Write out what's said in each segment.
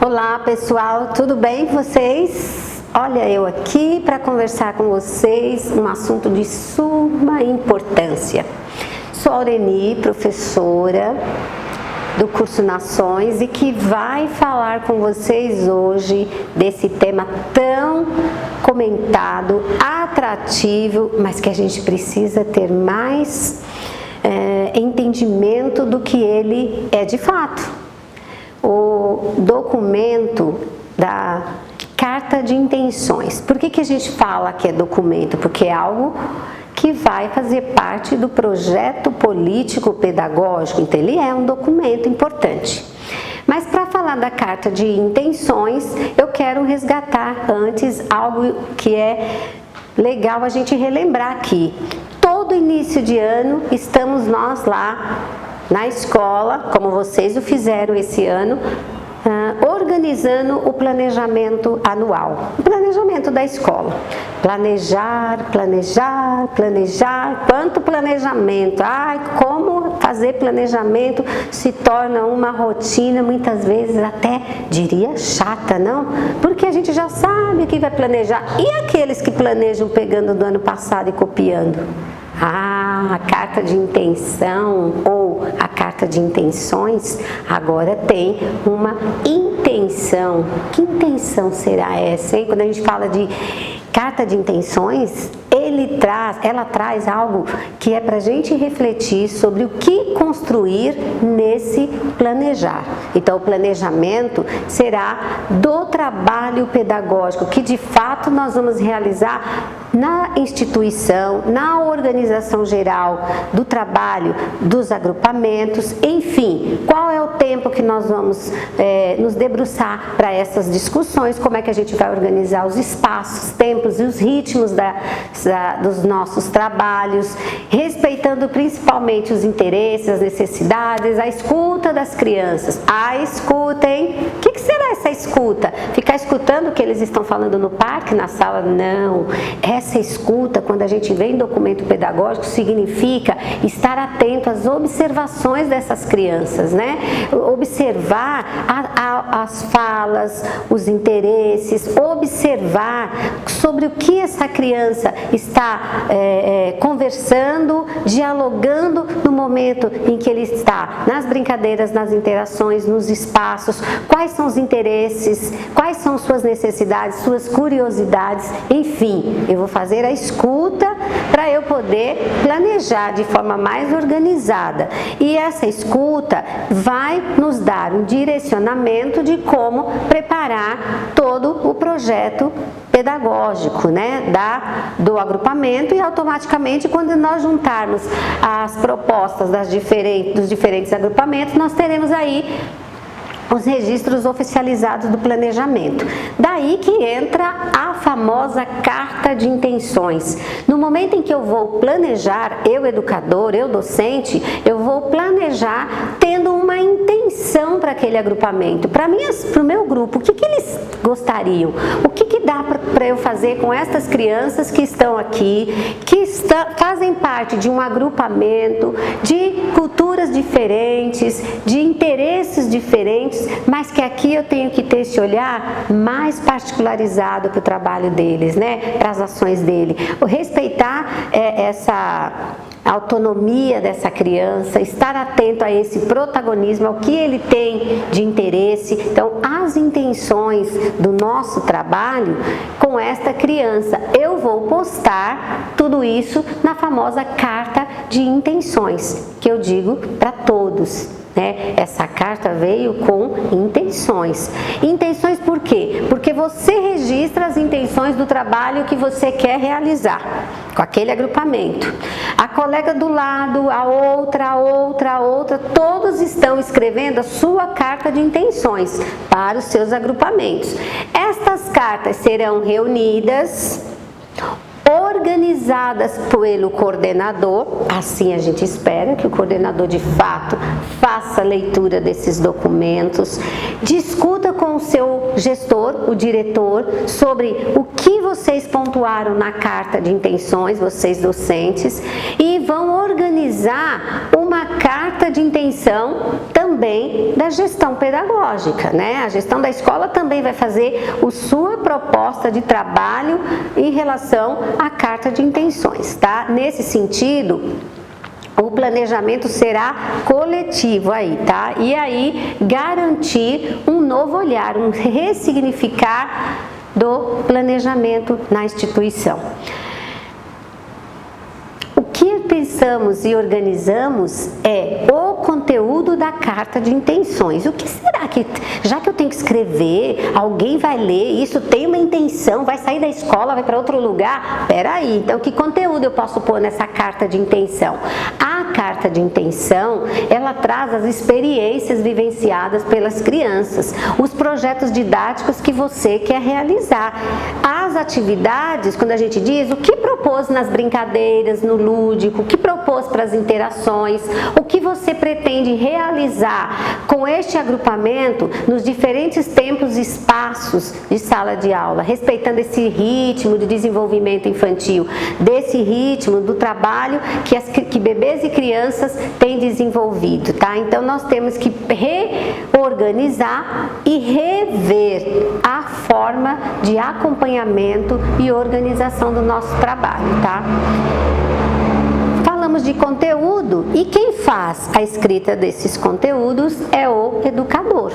Olá pessoal, tudo bem com vocês? Olha eu aqui para conversar com vocês um assunto de suma importância. Sou Aureni, professora do curso Nações e que vai falar com vocês hoje desse tema tão comentado, atrativo, mas que a gente precisa ter mais entendimento do que ele é de fato. O documento da carta de intenções. Por que a gente fala que é documento? Porque é algo que vai fazer parte do projeto político-pedagógico, então ele é um documento importante. Mas para falar da carta de intenções, eu quero resgatar antes algo que é legal a gente relembrar aqui. Todo início de ano estamos nós lá na escola, como vocês o fizeram esse ano, organizando o planejamento anual, o planejamento da escola. Planejar, planejar, planejar, quanto planejamento, como fazer planejamento se torna uma rotina, muitas vezes até diria chata, não? Porque a gente já sabe o que vai planejar. E aqueles que planejam pegando do ano passado e copiando? A carta de intenção ou a carta de intenções agora tem uma intenção. Que intenção será essa, hein? Quando a gente fala de carta de intenções, ela traz algo que é para a gente refletir sobre o que construir nesse planejar. Então, o planejamento será do trabalho pedagógico que de fato nós vamos realizar na instituição, na organização geral do trabalho, dos agrupamentos, enfim, qual é o tempo que nós vamos nos debruçar para essas discussões, como é que a gente vai organizar os espaços, tempos e os ritmos dos nossos trabalhos, respeitando principalmente os interesses, as necessidades, a escuta das crianças. A escuta, hein? O que será essa escuta? Ficar escutando o que eles estão falando no parque, na sala? Não. Essa escuta, quando a gente vê em documento pedagógico, significa estar atento às observações dessas crianças, né? Observar as falas, os interesses, observar sobre o que essa criança está conversando, dialogando no momento em que ele está nas brincadeiras, nas interações, nos espaços, quais são os interesses, quais são suas necessidades, suas curiosidades, enfim, eu vou fazer a escuta para eu poder planejar de forma mais organizada. E essa escuta vai nos dar um direcionamento de como preparar todo o projeto pedagógico, né, do agrupamento, e automaticamente quando nós juntarmos as propostas dos diferentes agrupamentos, nós teremos aí os registros oficializados do planejamento. Daí que entra a famosa carta de intenções. No momento em que eu vou planejar, eu educador, eu docente, eu vou planejar tendo uma intenção para aquele agrupamento. Para o meu grupo, o que eles gostariam? O que dá para eu fazer com estas crianças que estão aqui, que fazem parte de um agrupamento, de culturas diferentes, de interesses diferentes, mas que aqui eu tenho que ter esse olhar mais particularizado para o trabalho deles, né? Para as ações dele. Respeitar essa autonomia dessa criança, estar atento a esse protagonismo, ao que ele tem de interesse. Então, as intenções do nosso trabalho com esta criança, eu vou postar tudo isso na famosa carta de intenções, que eu digo para todos. Essa carta veio com intenções. Intenções por quê? Porque você registra as intenções do trabalho que você quer realizar com aquele agrupamento. A colega do lado, a outra, todos estão escrevendo a sua carta de intenções para os seus agrupamentos. Estas cartas serão reunidas, organizadas pelo coordenador, assim a gente espera que o coordenador de fato faça a leitura desses documentos, discuta com o seu gestor, o diretor, sobre o que vocês pontuaram na carta de intenções, vocês docentes, e vão organizar uma carta de intenção também da gestão pedagógica, né? A gestão da escola também vai fazer a sua proposta de trabalho em relação à carta de intenções, tá? Nesse sentido, o planejamento será coletivo aí, tá? E aí garantir um novo olhar, um ressignificar do planejamento na instituição. O que pensamos e organizamos é o conteúdo da carta de intenções. O que será que, já que eu tenho que escrever, alguém vai ler, isso tem uma intenção, vai sair da escola, vai para outro lugar? Peraí, então que conteúdo eu posso pôr nessa carta de intenção? A carta de intenção, ela traz as experiências vivenciadas pelas crianças, os projetos didáticos que você quer realizar, as atividades, quando a gente diz o que propôs nas brincadeiras, no lúdico, o que propôs para as interações, o que você pretende realizar com este agrupamento nos diferentes tempos e espaços de sala de aula, respeitando esse ritmo de desenvolvimento infantil, desse ritmo do trabalho que bebês e crianças têm desenvolvido, tá? Então nós temos que reorganizar e rever a forma de acompanhamento e organização do nosso trabalho, tá? Falamos de conteúdo e quem faz a escrita desses conteúdos é o educador.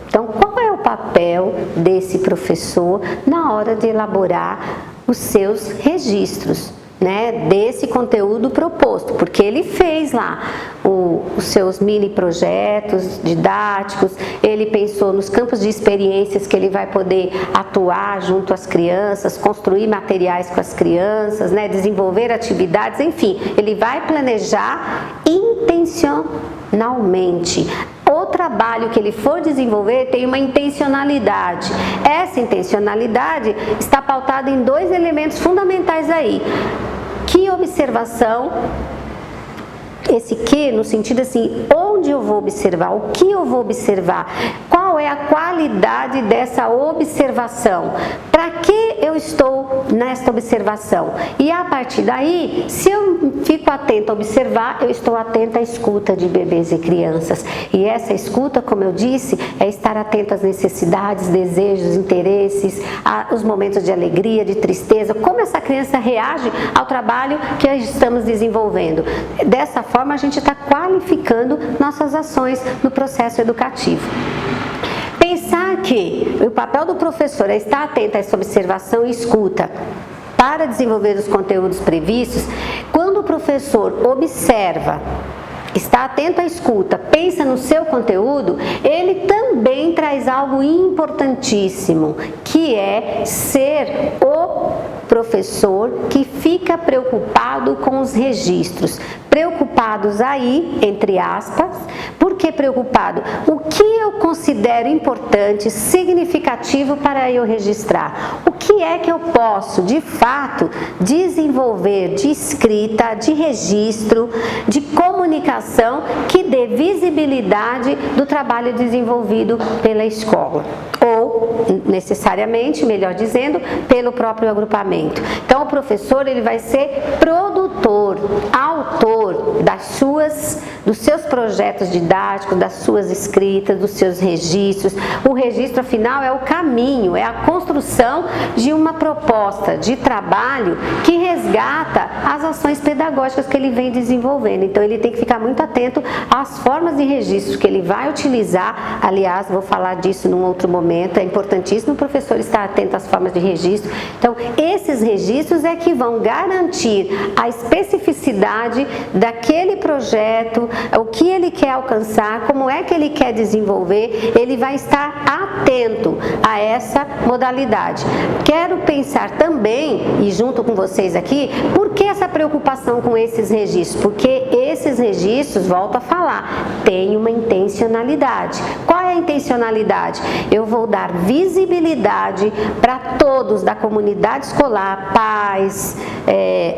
Então, qual é o papel desse professor na hora de elaborar os seus registros, né, desse conteúdo proposto? Porque ele fez lá os seus mini projetos didáticos, ele pensou nos campos de experiências que ele vai poder atuar junto às crianças, construir materiais com as crianças, né, desenvolver atividades, enfim, ele vai planejar intencionalmente. O trabalho que ele for desenvolver tem uma intencionalidade. Essa intencionalidade está pautada em dois elementos fundamentais aí. Que observação, esse que no sentido assim, onde eu vou observar, o que eu vou observar, qual é a qualidade dessa observação, para que eu estou nesta observação, e a partir daí, se eu fico atento a observar, eu estou atenta à escuta de bebês e crianças, e essa escuta, como eu disse, é estar atento às necessidades, desejos, interesses, aos momentos de alegria, de tristeza, como essa criança reage ao trabalho que estamos desenvolvendo. Dessa forma, a gente está qualificando nossas ações no processo educativo. Pensar que o papel do professor é estar atento a essa observação e escuta para desenvolver os conteúdos previstos, quando o professor observa, está atento à escuta, pensa no seu conteúdo, ele também traz algo importantíssimo, que é ser o professor que fica preocupado com os registros. Preocupados aí, entre aspas, por que preocupado? O que eu considero importante, significativo para eu registrar? O que é que eu posso, de fato, desenvolver de escrita, de registro, de comunicação que dê visibilidade do trabalho desenvolvido pela escola? Ou, necessariamente, melhor dizendo, pelo próprio agrupamento. Então, o professor ele vai ser produtor, autor dos seus projetos didáticos, das suas escritas, dos seus registros. O registro, afinal, é o caminho, é a construção de uma proposta de trabalho que resgata as ações pedagógicas que ele vem desenvolvendo. Então, ele tem que ficar muito atento às formas de registro que ele vai utilizar. Aliás, vou falar disso num outro momento. É importantíssimo o professor estar atento às formas de registro. Então, esses registros é que vão garantir a especificidade daquele projeto, o que ele quer alcançar, como é que ele quer desenvolver, ele vai estar atento a essa modalidade. Quero pensar também, e junto com vocês aqui, por que essa preocupação com esses registros? Porque esses registros, volto a falar, têm uma intencionalidade. Qual é a intencionalidade? Eu vou dar visibilidade para todos da comunidade escolar, pais,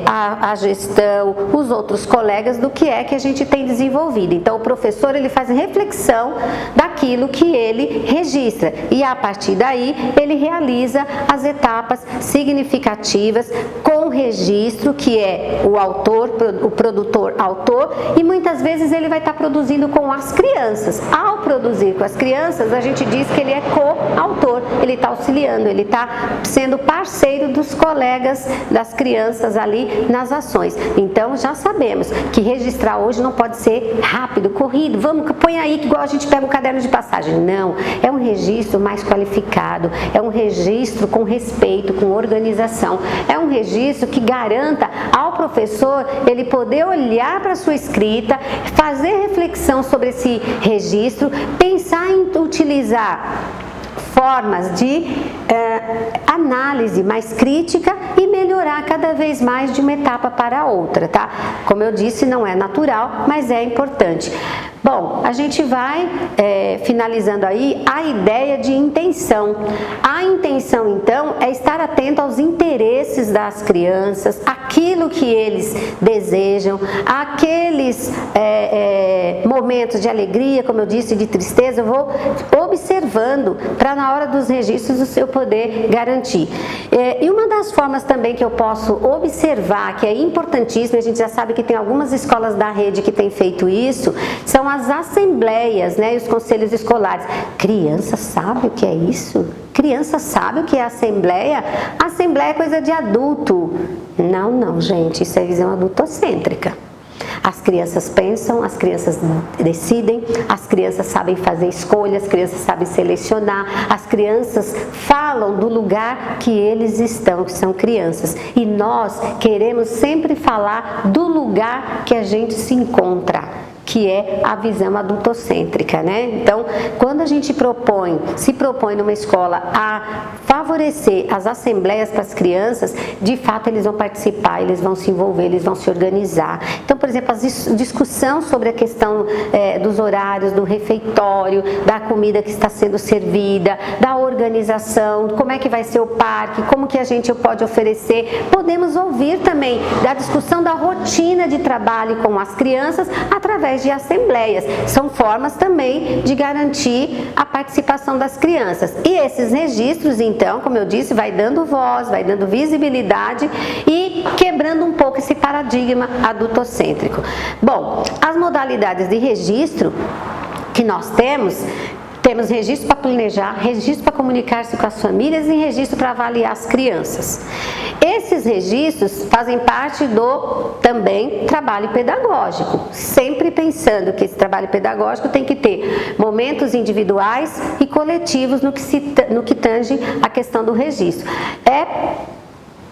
a gestão, os outros colegas, do que é que a gente tem desenvolvido. Então, o professor ele faz reflexão daquilo que ele registra e, a partir daí, ele realiza as etapas significativas com registro, que é o autor, o produtor autor, e muitas vezes ele vai estar produzindo com as crianças. Ao produzir com as crianças, a gente diz que ele é coautor, ele está auxiliando, ele está sendo parceiro dos colegas das crianças ali nas ações. Então já sabemos que registrar hoje não pode ser rápido, corrido, vamos, põe aí que igual a gente pega o caderno de passagem. Não, é um registro mais qualificado, é um registro com respeito, com organização, é um registro que garanta ao professor ele poder olhar para a sua escrita, fazer reflexão sobre esse registro, pensar em utilizar formas de análise mais crítica e melhorar cada vez mais de uma etapa para a outra, tá? Como eu disse, não é natural, mas é importante. Bom, a gente vai finalizando aí a ideia de intenção. A intenção, então, é estar atento aos interesses das crianças, aquilo que eles desejam, aqueles momentos de alegria, como eu disse, de tristeza, eu vou observando para na hora dos registros eu poder garantir. E uma das formas também que eu posso observar, que é importantíssima, a gente já sabe que tem algumas escolas da rede que têm feito isso, são as assembleias, né, e os conselhos escolares. Criança sabe o que é isso? Criança sabe o que é assembleia? Assembleia é coisa de adulto. Não, não, gente, isso é visão adultocêntrica. As crianças pensam, as crianças decidem, as crianças sabem fazer escolhas, as crianças sabem selecionar, as crianças falam do lugar que eles estão, que são crianças. E nós queremos sempre falar do lugar que a gente se encontra, que é a visão adultocêntrica, né? Então, quando a gente se propõe numa escola a favorecer as assembleias para as crianças, de fato eles vão participar, eles vão se envolver, eles vão se organizar. Então, por exemplo, a discussão sobre a questão dos horários, do refeitório, da comida que está sendo servida, da organização, como é que vai ser o parque, como que a gente pode oferecer. Podemos ouvir também da discussão da rotina de trabalho com as crianças através de assembleias. São formas também de garantir a participação das crianças. E esses registros, então, como eu disse, vai dando voz, vai dando visibilidade e quebrando um pouco esse paradigma adultocêntrico. Bom, as modalidades de registro que nós temos registro para planejar, registro para comunicar-se com as famílias e registro para avaliar as crianças. Esses registros fazem parte do também trabalho pedagógico, sempre pensando que esse trabalho pedagógico tem que ter momentos individuais e coletivos no que tange a questão do registro. É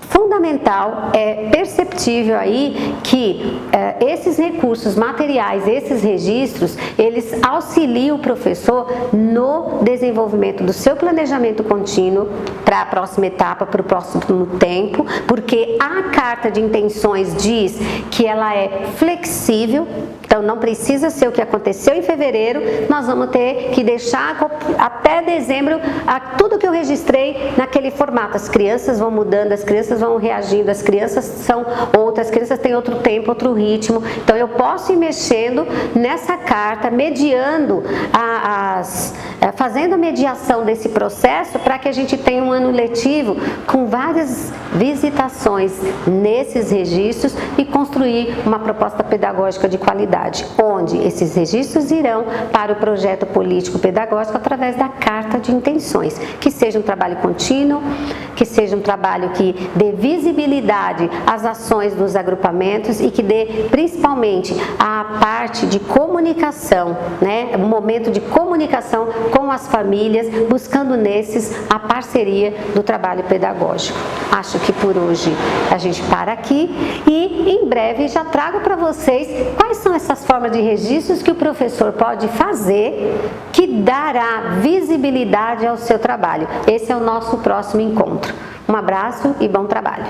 fundamental, é perceptível aí que esses recursos materiais, esses registros, eles auxiliam o professor no desenvolvimento do seu planejamento contínuo para a próxima etapa, para o próximo tempo, porque a carta de intenções diz que ela é flexível, então não precisa ser o que aconteceu em fevereiro, nós vamos ter que deixar até dezembro tudo que eu registrei naquele formato. As crianças vão mudando, as crianças vão reagindo, as crianças são outras, as crianças têm outro tempo, outro ritmo, então eu posso ir mexendo nessa carta, mediando, fazendo a mediação desse processo para que a gente tenha um ano letivo com várias visitações nesses registros e construir uma proposta pedagógica de qualidade, onde esses registros irão para o projeto político-pedagógico através da carta de intenções, que seja um trabalho contínuo, que seja um trabalho que dê visibilidade às ações dos agrupamentos e que dê principalmente a parte de comunicação, né? Um momento de comunicação com as famílias, buscando nesses a parceria do trabalho pedagógico. Acho que por hoje a gente para aqui e em breve já trago para vocês quais são essas formas de registros que o professor pode fazer que dará visibilidade ao seu trabalho. Esse é o nosso próximo encontro. Um abraço e bom trabalho!